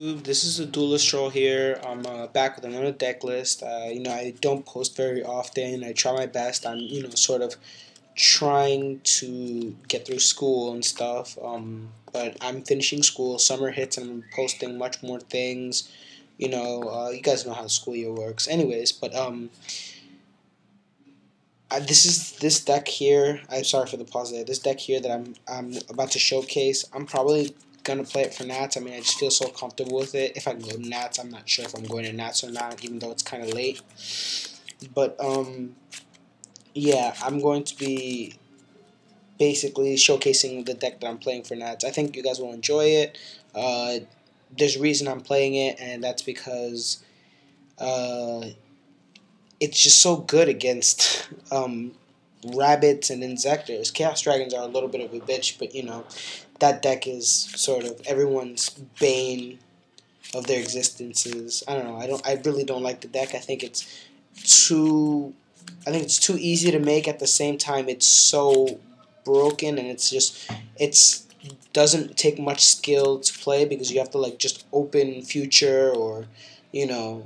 This is a duelist troll here. I'm back with another deck list. I don't post very often. I try my best. I'm, sort of trying to get through school and stuff. But I'm finishing school. Summer hits, and I'm posting much more things. You guys know how the school year works. Anyways, but this is this deck here. I'm sorry for the pause there. This deck here that I'm about to showcase. I'm probably gonna play it for Nats. I mean, I just feel so comfortable with it. If I can go to Nats, I'm not sure if I'm going to Nats or not, even though it's kind of late. But yeah, I'm going to be basically showcasing the deck that I'm playing for Nats. I think you guys will enjoy it. There's a reason I'm playing it, and that's because uh, it's just so good against rabbits and inzektors. Chaos Dragons are a little bit of a bitch, but that deck is sort of everyone's bane of their existences. I don't know. I really don't like the deck. Too I think it's too easy to make. At the same time, it's so broken, and it's doesn't take much skill to play because you have to like just open future or you know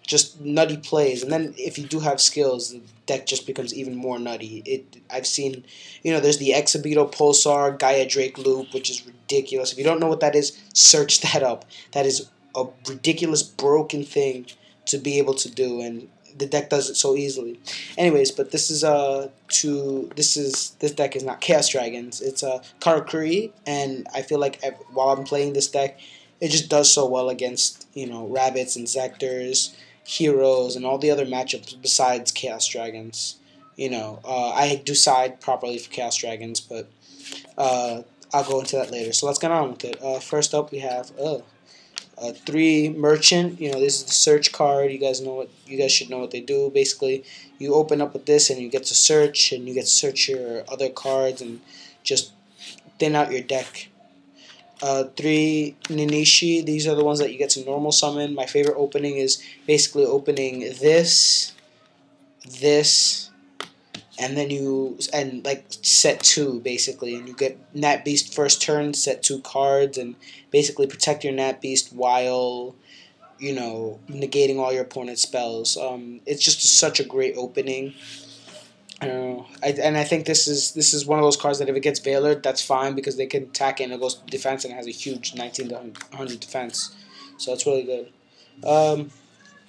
just nutty plays, and then if you do have skills, the deck just becomes even more nutty. I've seen, there's the Exhibito Pulsar Gaia Drake loop, which is ridiculous. If you don't know what that is, search that up. That is a ridiculous broken thing to be able to do, and the deck does it so easily. Anyways, but this deck is not Chaos Dragons. It's a Karakuri, and I feel like while I'm playing this deck, it just does so well against rabbits and Zectors, heroes, and all the other matchups besides Chaos Dragons. I do side properly for Chaos Dragons, but I'll go into that later. So let's get on with it. First up, we have 3 merchant. This is the search card. You guys should know what they do. Basically, you open up with this, and you get to search, and you get to search your other cards and just thin out your deck. 3 Ninishi. These are the ones that you get to normal summon. My favorite opening is basically opening this, and then like set 2 basically, and you get Nat Beast first turn, set 2 cards, and basically protect your Nat Beast while negating all your opponent's spells. It's just such a great opening. I don't know. I think this is one of those cards that if it gets Veilered, that's fine because they can attack it and it goes defense and it has a huge 19 to 100 defense. So it's really good.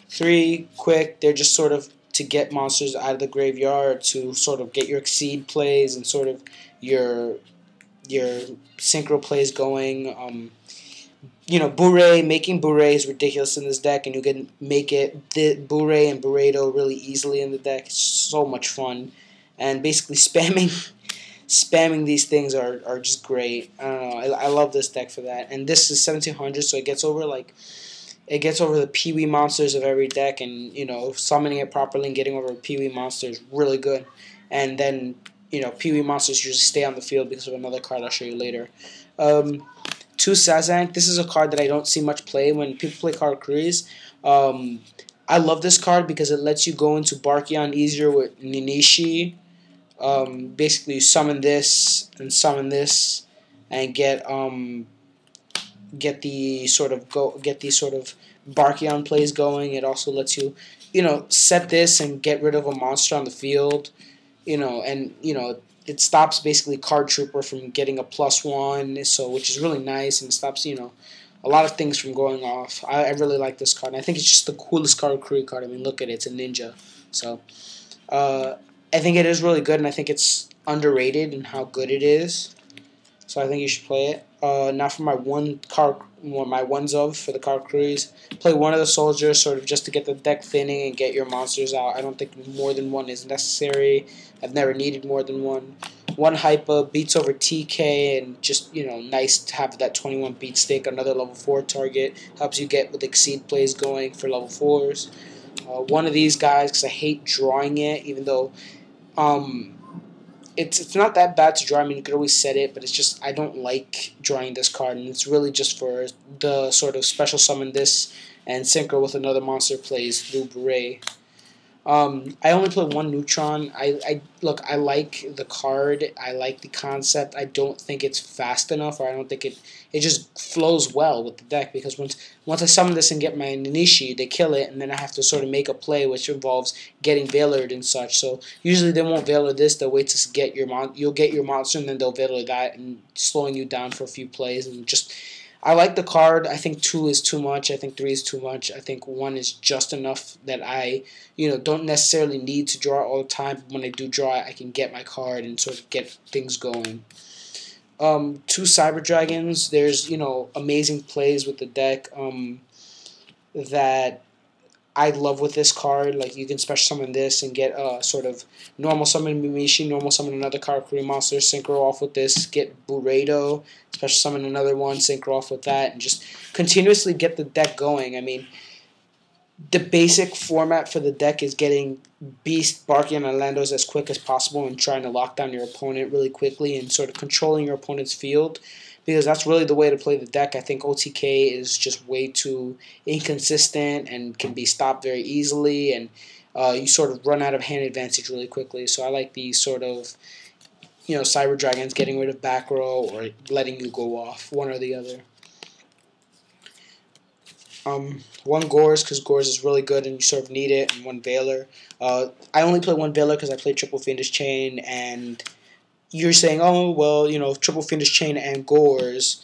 3 quick. They're just sort of to get monsters out of the graveyard to sort of get your exceed plays and sort of your synchro plays going. Making Bure is ridiculous in this deck, and you can make Bure and Burrito really easily in the deck. It's so much fun, and basically spamming these things are just great. I don't know. I love this deck for that, and this is 1700, so it gets over the Pee-wee monsters of every deck, and summoning it properly and getting over Pee-wee monster is really good. And then Pee-wee monsters usually stay on the field because of another card I'll show you later. 2 Sazank. This is a card that I don't see much play when people play Karakuris. I love this card because it lets you go into Barkion easier with Ninishi. Basically, you summon this and get the sort of Barkion plays going. It also lets you, set this and get rid of a monster on the field. It stops basically Card Trooper from getting a +1, which is really nice, and it stops a lot of things from going off. I really like this card, and I think it's just the coolest Karakuri card. I mean, look at it; it's a ninja. So I think it is really good, and I think it's underrated in how good it is. So I think you should play it. Now for my ones of for the Karakuris, play one of the soldiers sort of just to get the deck thinning and get your monsters out. I don't think more than one is necessary. I've never needed more than one. One Hyper beats over TK, and just nice to have that 21 beat stick. Another level 4 target helps you get with exceed plays going for level 4s. One of these guys, because I hate drawing it, even though it's not that bad to draw. I mean, you could always set it, but it's just I don't like drawing this card, and it's really just for the sort of special summon this and synchro with another monster plays through Beret. I only play one Neutron. Look. I like the card. I like the concept. I don't think it's fast enough, or I don't think it just flows well with the deck. Because once I summon this and get my Ninishi, they kill it, and then I have to sort of make a play, which involves getting Veilered and such. So usually they won't Veiler this. They'll wait to get your you'll get your monster, and then they'll Veiler that, and slowing you down for a few plays, and just I like the card. I think 2 is too much. I think 3 is too much. I think 1 is just enough that I, don't necessarily need to draw all the time. But when I do draw, I can get my card and sort of get things going. 2 Cyber Dragons. There's, amazing plays with the deck that I love with this card. Like, you can special summon this and get sort of normal summon Mimishi, normal summon another Karakuri monster, synchro off with this, get Burrito, special summon another one, synchro off with that, and just continuously get the deck going. I mean, the basic format for the deck is getting Beast, Barkion, and Landoise as quick as possible and trying to lock down your opponent really quickly and sort of controlling your opponent's field, because that's really the way to play the deck. I think OTK is just way too inconsistent and can be stopped very easily, and you sort of run out of hand advantage really quickly. So I like these sort of, Cyber Dragons getting rid of back row or letting you go off, one or the other. One Gores, because Gores is really good and you sort of need it, and one Veiler. I only play one Veiler because I play Triple Fiendish Chain, and you're saying, oh, well, Triple Fiendish Chain and Gores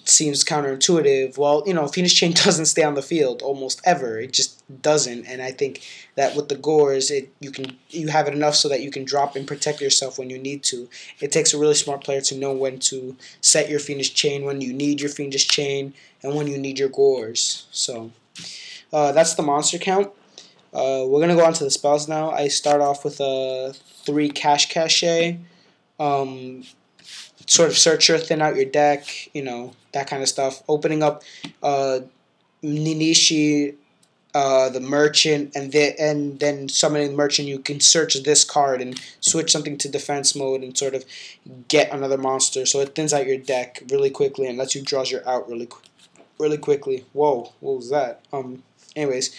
seems counterintuitive. Well, Fiendish Chain doesn't stay on the field almost ever. It just doesn't, and I think that with the Gores, you have it enough so that you can drop and protect yourself when you need to. It takes a really smart player to know when to set your Fiendish Chain, when you need your Fiendish Chain, and when you need your Gores. So that's the monster count. We're going to go on to the spells now. I start off with a 3 Cache Cache. Sort of searcher, thin out your deck, that kind of stuff. Opening up Ninishi, the merchant, and then summoning the merchant, you can search this card and switch something to defense mode and sort of get another monster. So it thins out your deck really quickly and lets you draw your out really quickly. Whoa, what was that? Anyways,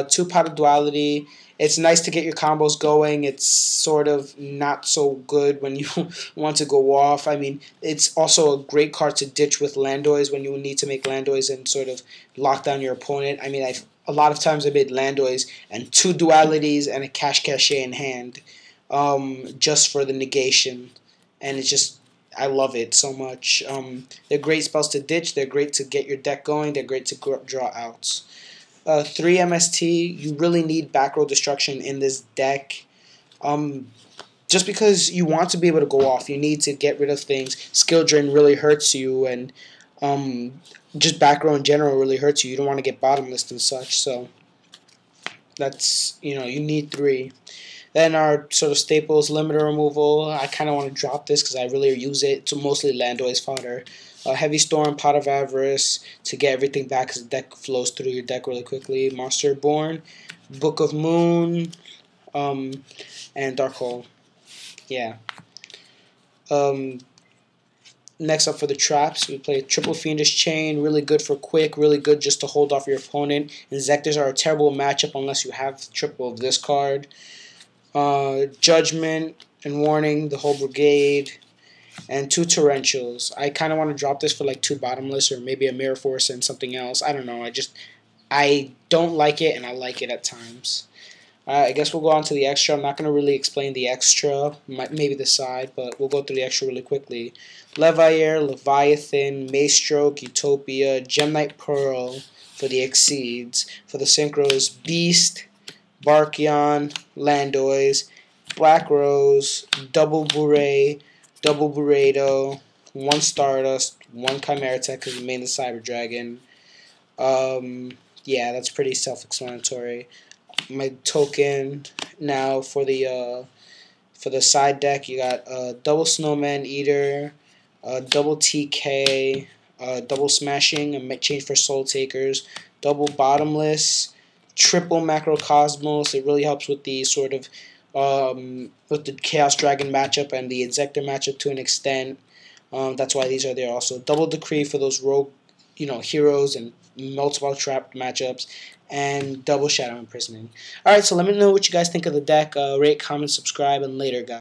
2 Pot of Duality. It's nice to get your combos going. It's sort of not so good when you want to go off. I mean, it's also a great card to ditch with Landoise when you need to make Landoise and sort of lock down your opponent. I mean, a lot of times I made Landoise and 2 Dualities and a Cache Cache in hand just for the negation. And it's just, I love it so much. They're great spells to ditch. They're great to get your deck going. They're great to draw outs. 3 MST, you really need back row destruction in this deck. Just because you want to be able to go off, you need to get rid of things. Skill drain really hurts you, and just back row in general really hurts you. You don't want to get bottomless and such, so that's, you need 3. Then our sort of staples, limiter removal. I kind of want to drop this because I really use it to mostly Landoise fodder. Heavy Storm, Pot of Avarice to get everything back because the deck flows through your deck really quickly. Monster Born, Book of Moon, and Dark Hole. Yeah. Next up for the traps, we play Triple Fiendish Chain, really good for quick, really good just to hold off your opponent. Inzektors are a terrible matchup unless you have triple of this card. Judgment and Warning, the whole brigade, and 2 Torrentials. I kind of want to drop this for like 2 Bottomless or maybe a Mirror Force and something else. I don't know. I don't like it and I like it at times. I guess we'll go on to the extra. I'm not going to really explain the extra, maybe the side, but we'll go through the extra really quickly. Leviair, Leviathan, Maestroke, Utopia, Gemnite Pearl for the Exceeds. For the Synchros, Beast, Barkion, Landoise, Black Rose, Double Bure, Double Burrito, 1 Stardust, 1 Chimera Tech because you made the Cyber Dragon. Yeah, that's pretty self-explanatory. My token now for the side deck, you got double Snowman Eater, double TK, double Smashing, a change for Soul Takers, double Bottomless, triple Macrocosmos. It really helps with the sort of with the Chaos Dragon matchup and the Inzektor matchup to an extent. That's why these are there also. Double Decree for those rogue heroes and multiple trap matchups, and double shadow imprisoning. Alright, so let me know what you guys think of the deck. Rate, comment, subscribe, and later, guys.